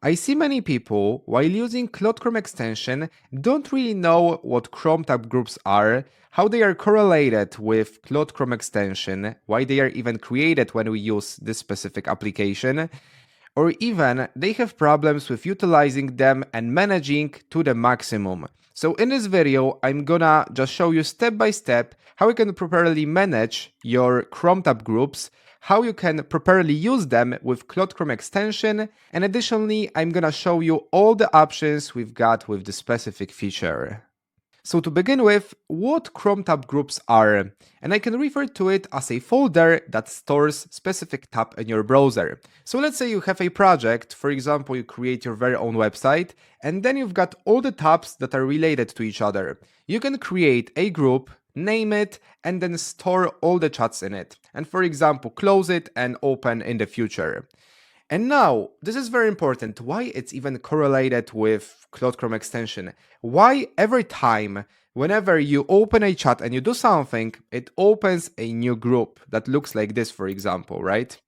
I see many people, while using Claude Chrome extension, don't really know what Chrome tab groups are, how they are correlated with Claude Chrome extension, why they are even created when we use this specific application, or even they have problems with utilizing them and managing to the maximum. So in this video, I'm gonna just show you step by step how you can properly manage your Chrome tab groups, how you can properly use them with Claude Chrome extension, and additionally, I'm gonna show you all the options we've got with the specific feature. So to begin with, what Chrome tab groups are, and I can refer to it as a folder that stores specific tab in your browser. So let's say you have a project, for example, you create your very own website, and then you've got all the tabs that are related to each other. You can create a group, name it, and then store all the chats in it. And for example, close it and open in the future. And now, this is very important, why it's even correlated with Claude Chrome extension. Why every time, whenever you open a chat and you do something, it opens a new group that looks like this, for example, right?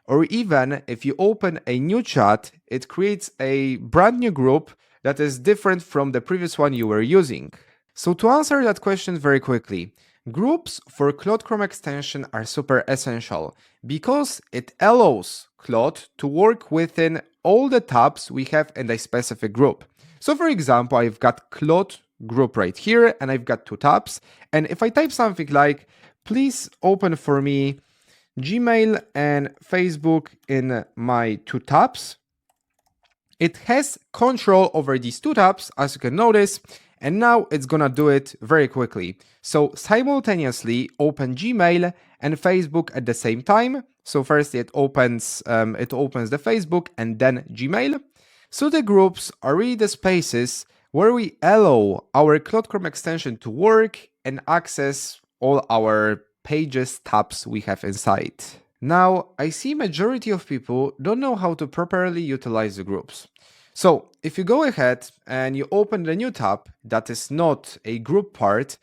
Or even if you open a new chat, it creates a brand new group that is different from the previous one you were using. So to answer that question very quickly, groups for Claude Chrome extension are super essential because it allows Claude to work within all the tabs we have in a specific group. So for example, I've got Claude group right here and I've got two tabs. And if I type something like, please open for me Gmail and Facebook in my two tabs, it has control over these two tabs, as you can notice, and now it's gonna do it very quickly. So simultaneously open Gmail and Facebook at the same time. So first it opens the Facebook and then Gmail. So the groups are really the spaces where we allow our Claude Chrome extension to work and access all our pages, tabs we have inside. Now, I see majority of people don't know how to properly utilize the groups. So if you go ahead and you open the new tab that is not a group part,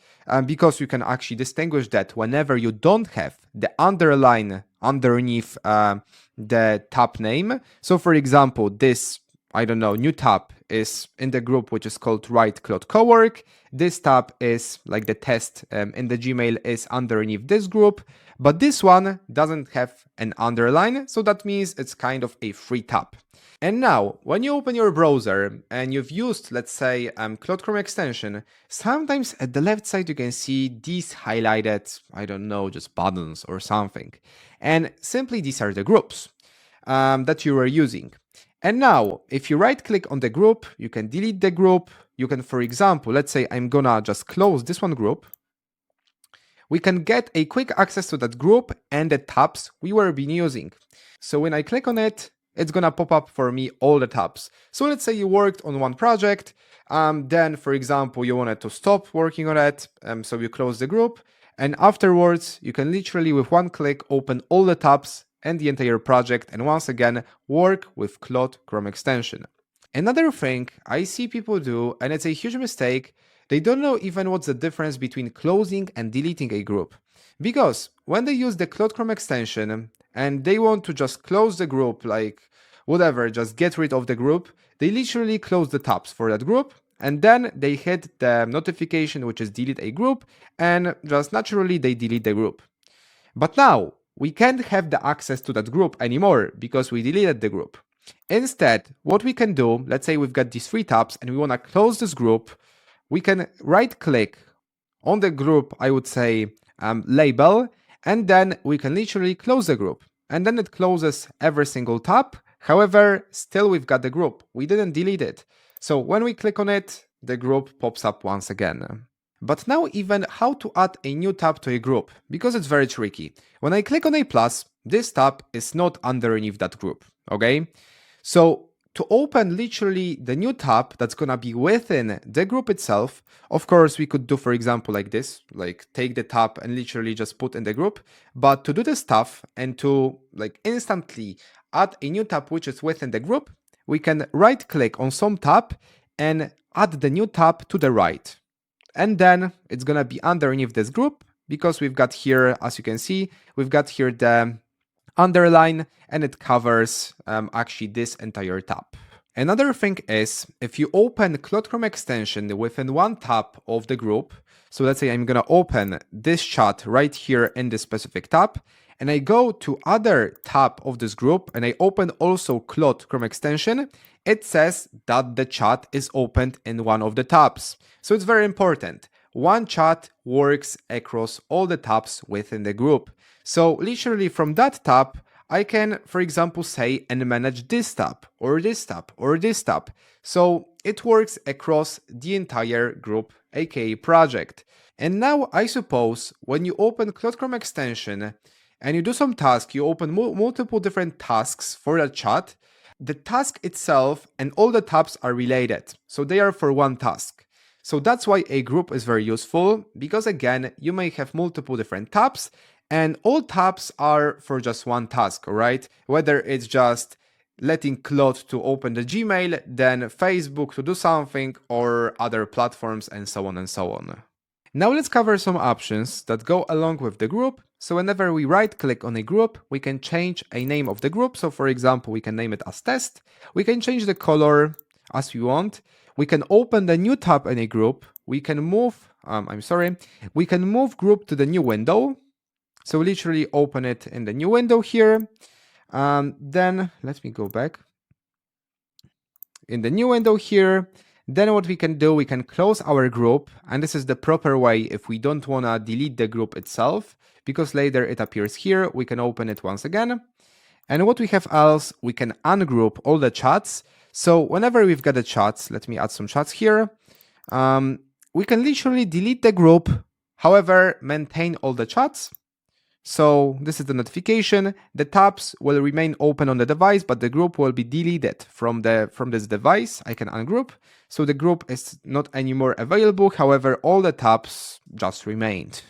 because you can actually distinguish that whenever you don't have the underline underneath the tab name. So for example, this, I don't know, new tab is in the group which is called Write Claude Cowork. This tab is like the test in the Gmail is underneath this group, but this one doesn't have an underline, so that means it's kind of a free tab. And now, when you open your browser and you've used, let's say, Claude Chrome extension, sometimes at the left side you can see these highlighted, I don't know, just buttons or something. And simply these are the groups that you are using. And now, if you right click on the group, you can delete the group. You can, for example, let's say I'm gonna just close this one group. We can get a quick access to that group and the tabs we were been using. So when I click on it, it's gonna pop up for me all the tabs. So let's say you worked on one project, then for example, you wanted to stop working on it, so you close the group, and afterwards, you can literally with one click open all the tabs and the entire project, and once again, work with Claude Chrome extension. Another thing I see people do, and it's a huge mistake, they don't know even what's the difference between closing and deleting a group. Because when they use the Claude Chrome extension and they want to just close the group, like whatever, just get rid of the group, they literally close the tabs for that group and then they hit the notification which is delete a group and just naturally they delete the group. But now we can't have the access to that group anymore because we deleted the group. Instead, what we can do, let's say we've got these three tabs and we want to close this group, we can right click on the group, I would say label, and then we can literally close the group. And then it closes every single tab. However, still we've got the group. We didn't delete it. So when we click on it, the group pops up once again. But now even how to add a new tab to a group, because it's very tricky. When I click on a plus, this tab is not underneath that group, okay? So to open literally the new tab that's gonna be within the group itself, of course, we could do, for example, like this, like take the tab and literally just put in the group. But to do this stuff and to like instantly add a new tab which is within the group, we can right click on some tab and add the new tab to the right. And then it's gonna be underneath this group because we've got here, as you can see, we've got here the underline and it covers actually this entire tab. Another thing is, if you open Cloud Chrome extension within one tab of the group, so let's say I'm gonna open this chat right here in this specific tab, and I go to other tab of this group and I open also Cloud Chrome extension, it says that the chat is opened in one of the tabs. So it's very important. One chat works across all the tabs within the group. So literally from that tab, I can, for example, say and manage this tab or this tab or this tab. So it works across the entire group, aka project. And now I suppose when you open Cloud Chrome extension and you do some task, you open multiple different tasks for that chat, the task itself and all the tabs are related. So they are for one task. So that's why a group is very useful, because again, you may have multiple different tabs and all tabs are for just one task, right? Whether it's just letting Claude to open the Gmail, then Facebook to do something, or other platforms, and so on and so on. Now let's cover some options that go along with the group. So whenever we right click on a group, we can change a name of the group. So for example, we can name it as test. We can change the color as we want. We can open the new tab in a group. We can move, we can move group to the new window. So literally open it in the new window here. Then let me go back. In the new window here, then what we can do, we can close our group. And this is the proper way if we don't want to delete the group itself, because later it appears here. We can open it once again. And what we have else, we can ungroup all the chats. So whenever we've got the chats, let me add some chats here. We can literally delete the group, however, maintain all the chats. So this is the notification. The tabs will remain open on the device, but the group will be deleted from this device. I can ungroup. So the group is not anymore available. However, all the tabs just remained.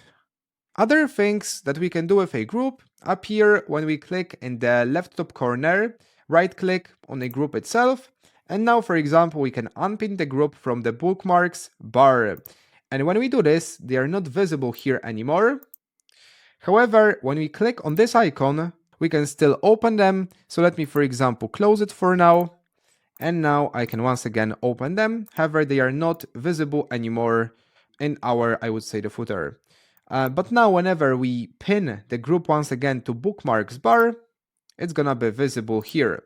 Other things that we can do with a group appear when we click in the left top corner, right click on a group itself. And now, for example, we can unpin the group from the bookmarks bar. And when we do this, they are not visible here anymore. However, when we click on this icon, we can still open them. So let me, for example, close it for now. And now I can once again open them. However, they are not visible anymore in our, I would say, the footer. But now whenever we pin the group once again to bookmarks bar, it's gonna be visible here.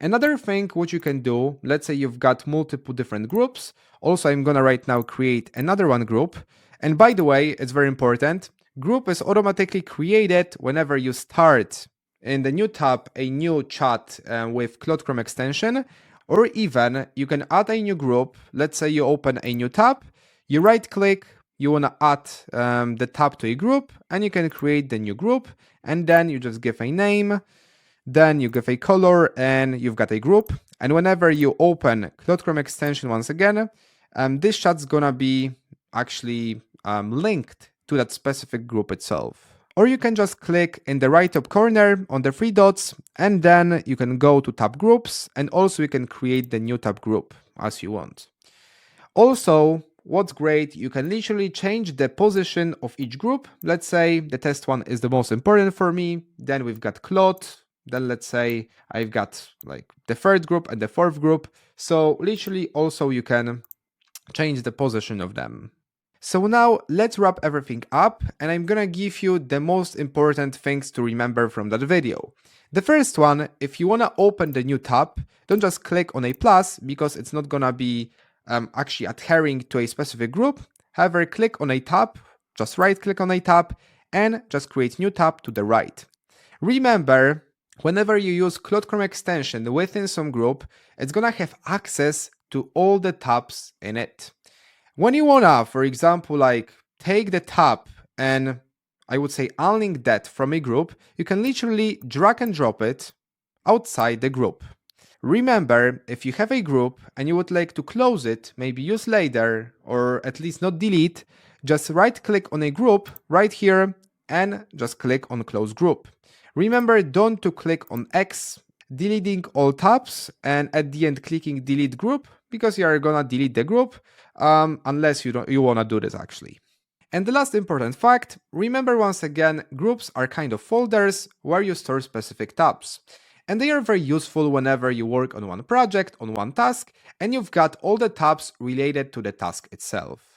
Another thing which you can do, let's say you've got multiple different groups. Also, I'm gonna right now create another one group. And by the way, it's very important. Group is automatically created whenever you start in the new tab a new chat with Cloud Chrome extension, or even you can add a new group. Let's say you open a new tab, you right click, you want to add the tab to a group, and you can create the new group, and then you just give a name, then you give a color, and you've got a group. And whenever you open Cloud Chrome extension once again, this chat's gonna be actually linked to that specific group itself. Or you can just click in the right top corner on the three dots, and then you can go to tab groups, and also you can create the new tab group as you want. Also, what's great, you can literally change the position of each group. Let's say the test one is the most important for me. Then we've got Claude. Then let's say I've got like the third group and the fourth group. So literally also you can change the position of them. So now let's wrap everything up, and I'm gonna give you the most important things to remember from that video. The first one, if you wanna open the new tab, don't just click on a plus, because it's not gonna be actually adhering to a specific group. However, click on a tab, just right click on a tab, and just create new tab to the right. Remember, whenever you use Cloud Chrome extension within some group, it's gonna have access to all the tabs in it. When you wanna, for example, like take the tab and I would say unlink that from a group, you can literally drag and drop it outside the group. Remember, if you have a group and you would like to close it, maybe use later, or at least not delete, just right click on a group right here and just click on close group. Remember, don't to click on X, deleting all tabs, and at the end clicking delete group, because you are gonna delete the group unless you wanna do this actually. And the last important fact, remember once again, groups are kind of folders where you store specific tabs. and they are very useful whenever you work on one project, on one task, and you've got all the tabs related to the task itself.